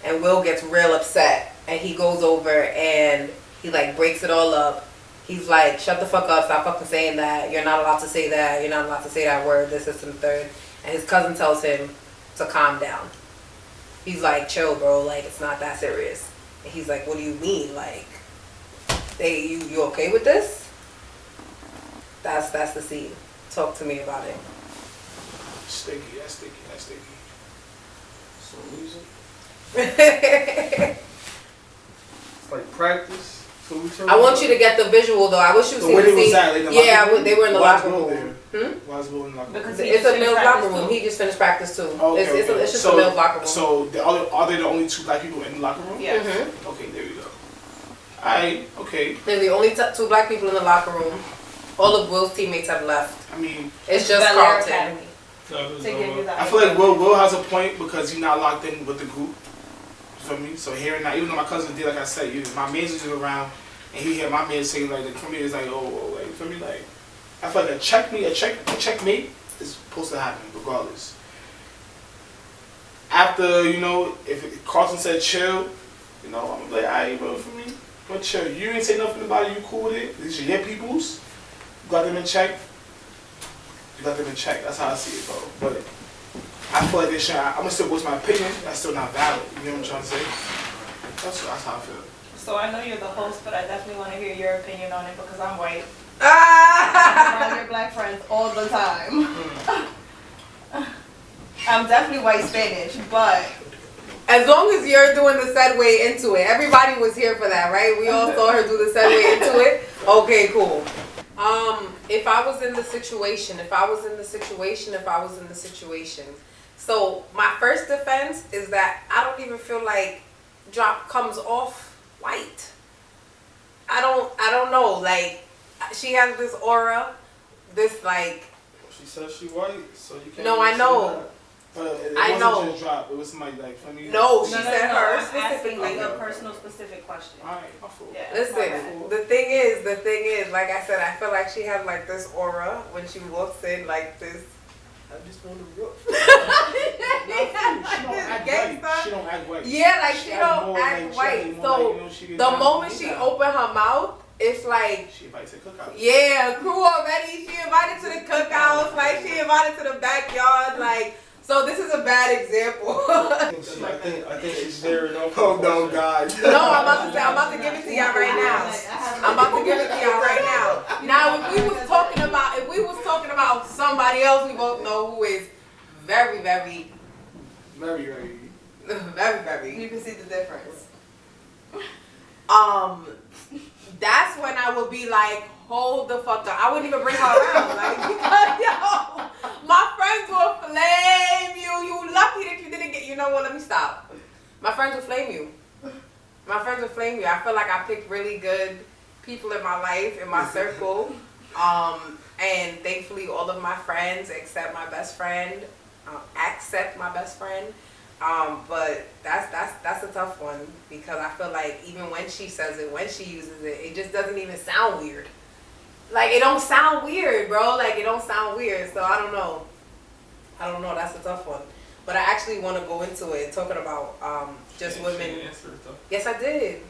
B: And Will gets real upset. And he goes over and he breaks it all up. He's like, shut the fuck up, stop fucking saying that. You're not allowed to say that. You're not allowed to say that word, this, and the third. And his cousin tells him to calm down. He's like, chill, bro. It's not that serious. And he's like, what do you mean? You okay with this? That's the scene. Talk to me about it.
D: Sticky. That's sticky.
C: Some music. It's like practice. So we
B: I want you to get the visual though. I wish you
D: So
B: seen
D: where
B: the
D: they was
B: scene.
D: at, like, the
B: Yeah,
D: locker room?
B: they were in the
D: Why is
B: locker
D: Will
B: room.
D: Why is Will in the locker room?
E: Because
B: It's
E: he
B: a
E: just
B: male
E: finished
B: locker
E: practice
B: room.
E: too.
B: He just finished practice too.
D: Oh, okay,
B: It's
D: okay.
B: just a male locker room.
D: So are they the only two black people in the locker room?
E: Yes.
B: Mhm.
D: Okay, there you go. Alright, okay.
B: They're the only two black people in the locker room. All of Will's teammates have left.
D: I mean,
B: It's just
E: Bel Air
B: Carlton.
E: Academy.
C: No,
E: To give you that
D: I feel like Will has a point because he's not locked in with the group. You feel me? So hearing that, even though my cousin did, like I said, my man's was around, and he hear my man saying like, for me, it's like, oh, like, for me, like, I feel like a checkmate is supposed to happen regardless. After, if Carlton said chill, I'm gonna be like, alright, bro, for me, but chill. You ain't say nothing about it, you cool with it. These are your peoples. You got them in check. That's how I see it, bro. But I feel like they should. I'm gonna still voice my opinion. That's still not valid. You know what I'm trying to say? That's how I feel.
E: So I know you're the host, but I definitely want to hear your opinion on it because I'm white. I'm
B: Ah!
E: around your black friends all the time. I'm definitely white Spanish, but
B: As long as you're doing the segue into it, everybody was here for that, right? We all saw her do the segue into it. Okay, cool. If I was in the situation. So my first defense is that I don't even feel like Drop comes off white. I don't know. Like, she has this aura, this like.
C: She said she white, so you can't.
B: No, I
C: say
B: know.
C: that.
D: But it
B: I
D: wasn't
B: know.
D: just Drop. It was somebody like funny.
B: No, she
E: no,
B: said her
E: I'm asking
B: specifically.
E: like a personal specific question.
D: Alright, my fault.
E: Yeah.
B: Listen,
E: my bad.
B: the thing is, like I said, I feel like she has like this aura when she walks in, like this. I just want to rough.
D: She don't act white.
B: Yeah, like she
D: act
B: don't
D: more
B: act
D: like- she
B: white.
D: act more
B: So
D: like, she get
B: the
D: down,
B: moment
D: get
B: she
D: down.
B: opened her mouth, it's like,
D: She invites to cookout.
B: yeah, crew already. She invited to the cookhouse, like she invited to the backyard, like. So this is a bad example.
C: I think she's there enough.
D: Oh no, God.
B: No, I'm about to give it to y'all right now. I'm about to give it to y'all right now. Now, if we was talking about somebody else, we both know who is very, very,
D: Very, very.
B: very, very.
E: You can see the difference.
B: That's when I would be like, hold the fuck up. I wouldn't even bring her around, like, because yo, my friends will flame you. You lucky that you didn't get. You know what? Let me stop. My friends will flame you. I feel like I picked really good people in my life, in my circle. And thankfully all of my friends except my best friend, but that's a tough one because I feel like even when she says it, when she uses it, it just doesn't even sound weird. Like, it don't sound weird, bro. Like, it don't sound weird. So I don't know. That's a tough one. But I actually want to go into it, talking about just
C: She
B: women.
C: answered though.
B: Yes, I did.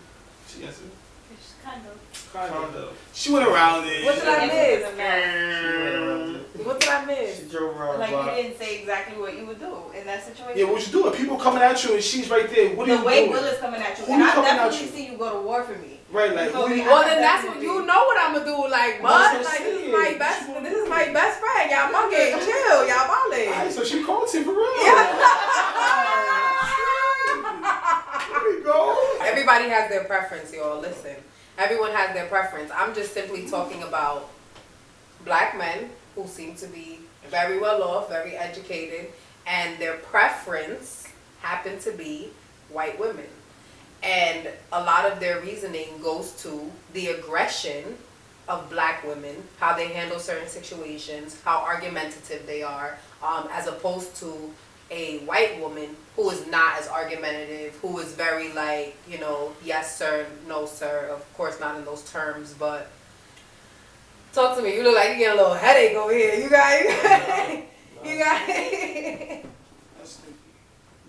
C: She answered.
E: It's kind of.
C: Kind of.
D: She went around it.
B: What did I miss?
C: She went around it.
B: What did I miss?
C: She drove around the
E: Like
C: block.
E: you didn't say exactly what you would do in that situation.
D: Yeah, what you doing? People coming at you and she's right there. What are
E: The
D: you
E: way
D: doing?
E: Will is coming at you,
D: Who
E: and
D: you
E: I
D: coming at
E: definitely
D: you?
E: see you go to war for me.
D: Right, like,
E: So
D: who you...
B: Well, then that's what you know what I'm gonna do. Like,
D: Well,
B: what?
D: that's what
B: Like,
D: I'm
B: this is
D: saying.
B: my best friend. Y'all bugging, chill, y'all
D: Alright,
B: balling.
D: so she called him for real. There we go.
B: Everybody has their preference, y'all. Listen, everyone has their preference. I'm just simply talking about black men who seem to be very well off, very educated, and their preference happen to be white women. And a lot of their reasoning goes to the aggression of black women, how they handle certain situations, how argumentative they are, as opposed to a white woman who is not as argumentative, who is very like, you know, yes sir, no sir, of course not in those terms, but talk to me. You look like you get a little headache over here. You got you got
D: That's stupid.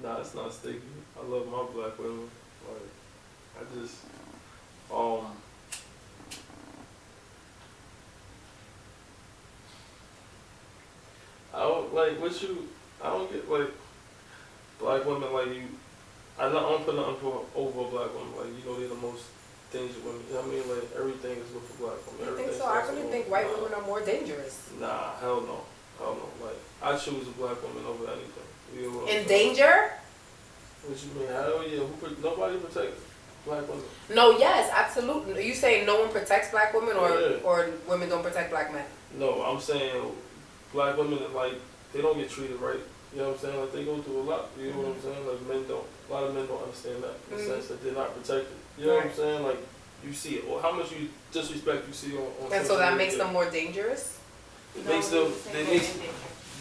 C: Nah, it's not sticky. I love my black women. Like, I just, I don't like what you. I don't get like black women like you. I don't put nothing over a black woman. Like, you know, they're the most dangerous women. You know what I mean? Like, everything is with a black woman.
B: You think
C: Everything
B: so? I
C: starts
B: really
C: with
B: think
C: a
B: white
C: woman.
B: women are more dangerous.
C: Nah, hell no. Like, I choose a black woman over anything.
B: In danger?
C: What you mean? Hell yeah. Nobody protect black women.
B: No, yes, absolutely. Are you saying no one protects black women, or
C: Yeah.
B: or women don't protect black men?
C: No, I'm saying black women, like, they don't get treated right. You know what I'm saying? Like, they go through a lot. You know what I'm saying? Like, a lot of men don't understand that in the sense that they're not protected. You know what I'm saying? Like, you see it, or how much disrespect you see on
B: And so that makes them more dangerous?
C: It makes them,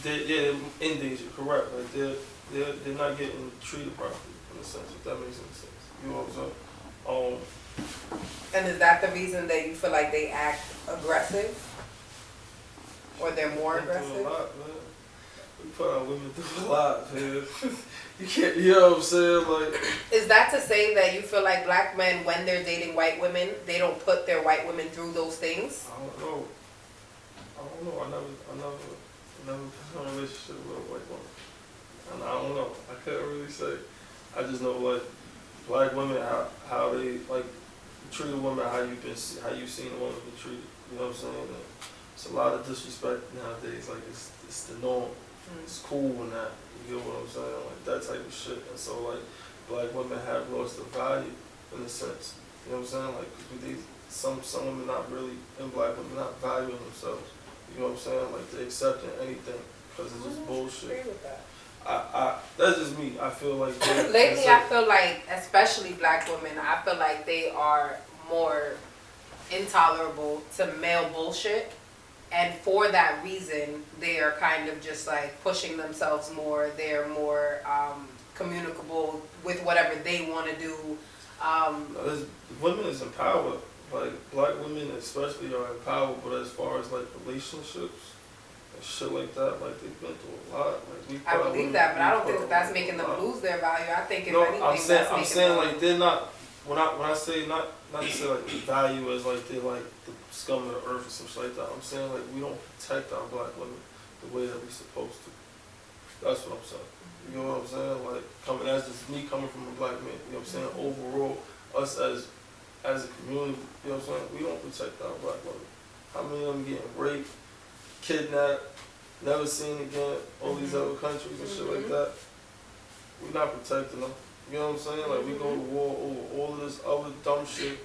C: they're in danger, correct. Like, they're not getting treated properly, in a sense, if that makes any sense. You know what I'm saying?
B: And is that the reason that you feel like they act aggressive? Or they're more
C: They do
B: aggressive?
C: a lot, man. We put our women through a lot, man. You can't, you know what I'm saying? Like,
B: Is that to say that you feel like black men, when they're dating white women, they don't put their white women through those things?
C: I don't know. I never been in a relationship with a white woman. And I don't know. I can't really say. I just know, like, black women, how they, like, treat a woman, how you've seen a woman be treated. You know what I'm saying? And it's a lot of disrespect nowadays. Like, it's the norm. It's cool and that. You get what I'm saying? Like, that type of shit. And so, like, black women have lost their value in a sense. You know what I'm saying? Like, some women not really, and black women not valuing themselves. You know what I'm saying? Like, they accepting anything because it's just bullshit. That's just me. I feel like
B: Lately, I feel like, especially black women, I feel like they are more intolerable to male bullshit. And for that reason, they are kind of just like pushing themselves more. They're more communicable with whatever they want to do.
C: Women is empowered. Like, black women especially are empowered, but as far as like relationships and shit like that, like, they've been through a lot. Like,
B: I believe that, but I don't think that that's making them lose their value. I think if anything,
C: I'm saying like, they're not. When I say not to say like value as like they're like the scum of the earth or some shit like that. I'm saying, like, we don't protect our black women the way that we're supposed to. That's what I'm saying. You know what I'm saying? Like, that's just me coming from a black man. You know what I'm saying? Overall, us as a community, you know what I'm saying? We don't protect our black women. How many of them getting raped, kidnapped, never seen again, all these other countries and shit like that? We're not protecting them. You know what I'm saying? Like, we go to war over all of this other dumb shit,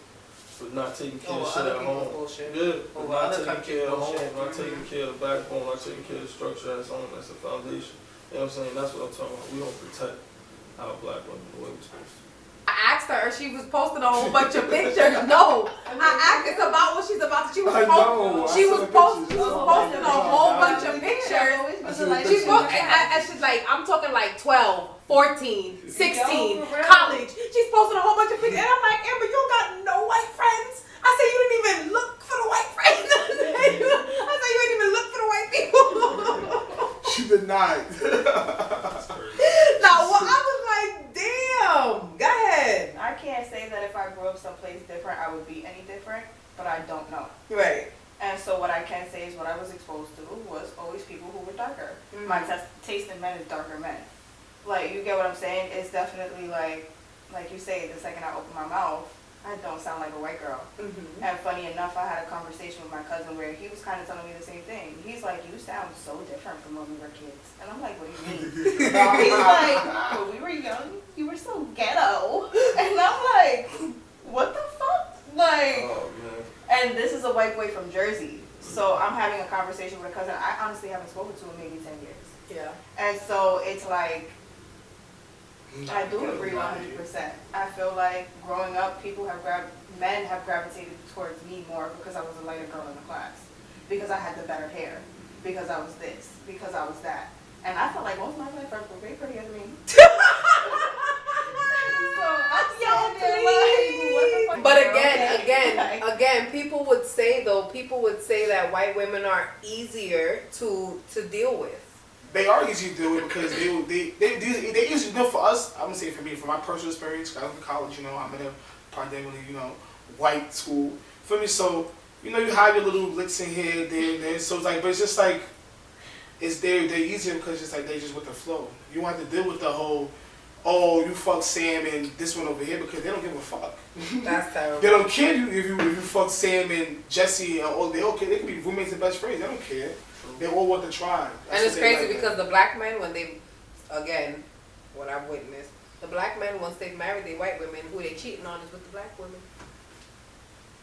C: but not taking care of shit at home.
B: Bullshit.
C: Yeah, but
B: Over
C: not
B: other
C: taking care of home,
B: bullshit.
C: not taking care of the backbone, not taking care of the structure that's home, that's the foundation. You know what I'm saying? That's what I'm talking about. We don't protect our black women the way we're supposed to.
B: I asked her, she was posting a whole bunch of pictures. No, I asked her about what she's about. She was posting a whole bunch of pictures. She's posting, and she's like, I'm talking like 12, 14, 16, college. She's posting a whole bunch of pictures. And I'm like, Amber, you don't got no white friends? I said, you didn't even look for the white friends. I said, you didn't even look for the white people.
D: She denied.
B: Now, well, I was like, damn. Go ahead.
E: I can't say that if I grew up someplace different, I would be any different, but I don't know.
B: Right.
E: And so what I can say is what I was exposed to was always people who were darker.
B: Mm-hmm.
E: My taste in men is darker men. Like, you get what I'm saying? It's definitely like you say, the second I open my mouth, I don't sound like a white girl.
B: Mm-hmm.
E: And funny enough, I had a conversation with my cousin where he was kind of telling me the same thing. He's like, you sound so different from when we were kids. And I'm like, what do you mean? He's like, when we were young, you were so ghetto. And I'm like, what the fuck? Like,
C: Oh, man.
E: and this is a white boy from Jersey. So I'm having a conversation with a cousin I honestly haven't spoken to in maybe 10 years.
B: Yeah.
E: And so it's like, I do agree 100%. I feel like growing up, men have gravitated towards me more because I was a lighter girl in the class, because I had the better hair, because I was this, because I was that. And I felt like most of my friends were way prettier than me. So I'm sitting there like, what the fuck?
B: But
E: girl?
B: again, people would say that white women are easier to deal with.
D: They are easy to deal with because they usually do for us. I'm gonna say for me, from my personal experience, 'cause I went to college, I'm in a predominantly, white school. For me, so you have your little licks in here, there, and there. So it's like, but it's just like, they're easier because it's like they just with the flow. You don't have to deal with the whole, oh, you fuck Sam and this one over here, because they don't give a fuck.
B: That's terrible.
D: They don't care if you fuck Sam and Jesse and all. They can be roommates and best friends. They don't care. They all want to try.
B: And it's crazy because the black men, when they, again, what I've witnessed, The black men, once they've married their white women, who they cheating on is with the black women.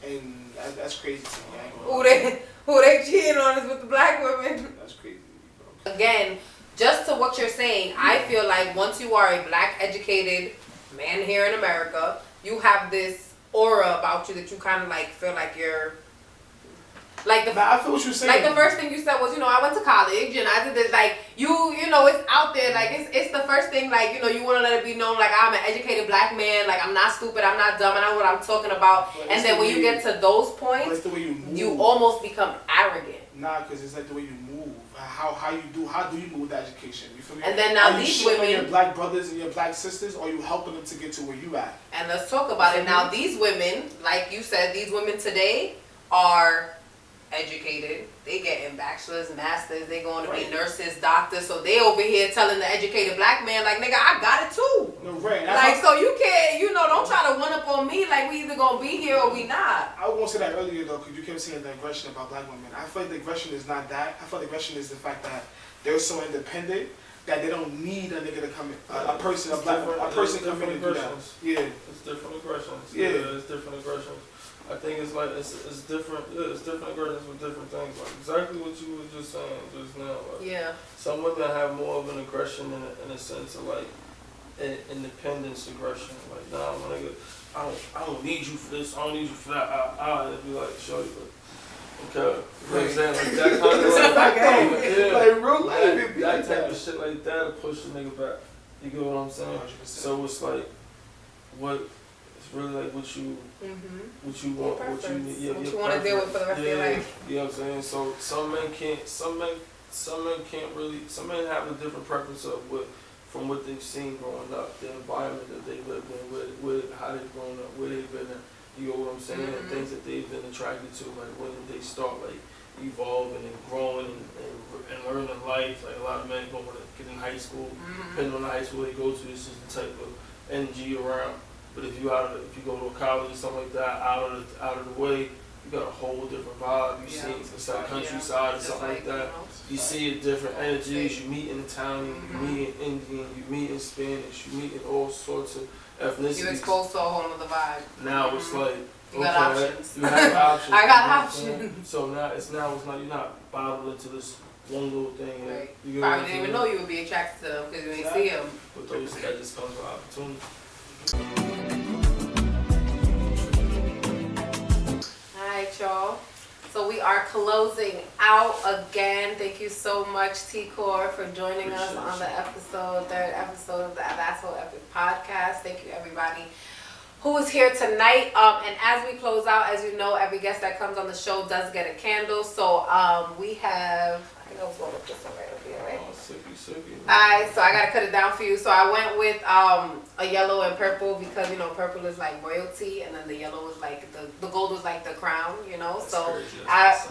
D: And that's crazy to me. I ain't gonna lie.
B: Who they cheating on is with the black women.
D: That's crazy, bro.
B: Again, just to what you're saying, I feel like once you are a black educated man here in America, you have this aura about you that you kind of like feel like you're like the.
D: Nah, I feel what you're saying.
B: Like the first thing you said was, you know, I went to college and I did this. Like you know, it's out there. Like it's the first thing. Like you know, you want to let it be known. Like I'm an educated black man. Like I'm not stupid. I'm not dumb. I know what I'm talking about.
D: But
B: And then when you get to those
D: But
B: points,
D: it's the way you move.
B: you almost become arrogant.
D: Nah, because it's like the way you move. How do you move with education? You feel me?
B: And then now
D: Are you
B: these
D: shitting on
B: women-
D: your black brothers and your black sisters, or are you helping them to get to where you at?
B: And let's talk about it now. These women, like you said, these women today are educated. They getting bachelors, masters. They going to be
D: Right.
B: nurses, doctors. So they over here telling the educated black man, like, nigga, I got it too.
D: No, right.
B: Like, so you can't, you know, don't try to one up on me. Like, we either gonna be here or we not.
D: I won't say that earlier though, because you kept saying the aggression about black women. I feel like the aggression is not that. I feel like the aggression is the fact that they're so independent that they don't need a nigga to come in, a person come in and do that. Yeah.
C: It's different aggressions.
D: Yeah.
C: It's different aggressions. I think it's like it's different. Yeah, it's different aggressions with different things. Like exactly what you were just saying just now. Like,
B: Yeah.
C: some women have more of an aggression in a sense of like independence aggression. Like, nah, my nigga, I don't need you for this. I don't need you for that. I'd be like, show you. Okay. For example, like that kind of
D: Like,
C: yeah.
D: like real life,
C: that,
D: it be
C: that
D: like
C: type
D: that.
C: of shit like that to push the nigga back. You get what I'm saying?
D: 100%.
C: So it's like, it's really like what you
B: Mm-hmm.
C: what you
B: Your
C: want, what you
B: preference.
C: need, yeah,
B: What
C: your
B: you wanna deal with for the rest of your
C: yeah,
B: life.
C: You know what I'm saying? So some men can't really, some men have a different preference of from what they've seen growing up, the environment that they lived in, with how they've grown up, where they've been, you know what I'm saying, and things that they've been attracted to, like when they start like evolving and growing and learning life. Like a lot of men going to get in high school, depending on the high school they go to, this is the type of energy around. But if you go to a college or something like that, out of the way, you got a whole different vibe. You see it's like countryside or something like that. You see a different energies. You meet in Italian, you meet in Indian, you meet in Spanish, you meet in all sorts of ethnicities.
B: You're exposed to a whole other vibe.
C: Now it's like
B: You got options.
C: You have options.
B: I got
C: you know what I'm saying?
B: options.
C: So now it's not you're not bottled into this one little thing.
B: Right.
C: You get what I'm
B: Probably didn't even
C: saying?
B: know you would be attracted to them because you ain't see them.
C: But those that just comes with opportunity.
B: Alright, y'all. So we are closing out again. Thank you so much, T-Core, for joining us
C: Appreciate
B: on the third episode of the That's So Epic podcast. Thank you, everybody who is here tonight. And as we close out, as you know, every guest that comes on the show does get a candle. So we have, I think I was going with this one right over here, right?
C: Oh, sippy.
B: Alright, so I gotta cut it down for you. So I went with a yellow and purple because you know purple is like royalty, and then the yellow is like the gold was like the crown, you know.
C: That's
B: So
C: crazy. That's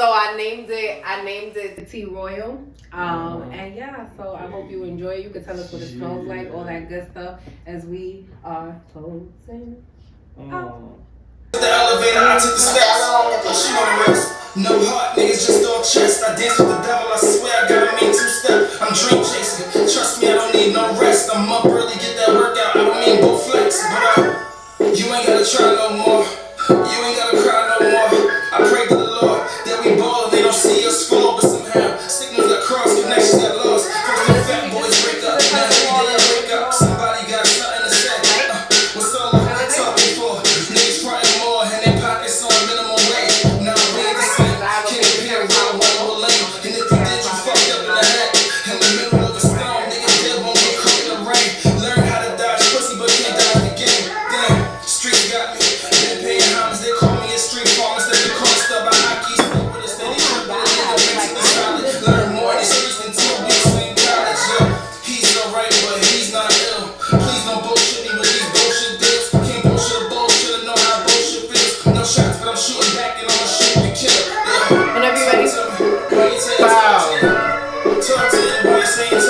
B: I named it Tea Royal. And yeah, so I hope you enjoy it. You can tell us what it smells like, all that good stuff as we are closing out.
A: The elevator, I took the steps. Oh, she wanna rest. No heart, niggas just all chest. I dance with the devil, I swear I got me two-step. I'm dream chasing. Trust me, I don't need no rest. I'm up early, get that workout. I don't mean go flex, but you ain't gotta try no more. You ain't gotta cry no more. I pray to the Lord that we ball and they don't see us fall, but somehow signals got crossed, connections got lost. First the fat boys break up, now every day I wake up. Somebody got something to say. What's all I'm talking for? Niggas frontin' more and their pockets on minimum wage. Now we ain't the same. Can't compare real one or lame. And if you did, you fucked up in the head. In the middle of a storm, niggas dead won't get caught in the rain. Learn how to dodge pussy, but can't dodge the game. Damn, streets got me. Been paying homage, they call me a street farmer. Instead of calling stuff by hockey, stick with a steady drip. But a nigga mentally solid. Learn more in the streets than 2 weeks in college. Yo, he's alright, but he's not ill. Please don't bullshit me with these bullshit deals. Can't bullshit a bullshit, I know how bullshit feels. No shots, but I'm shooting back and I'ma shoot to kill.
B: Whenever you're ready.
A: Talk to me. Talk to me. Why you saying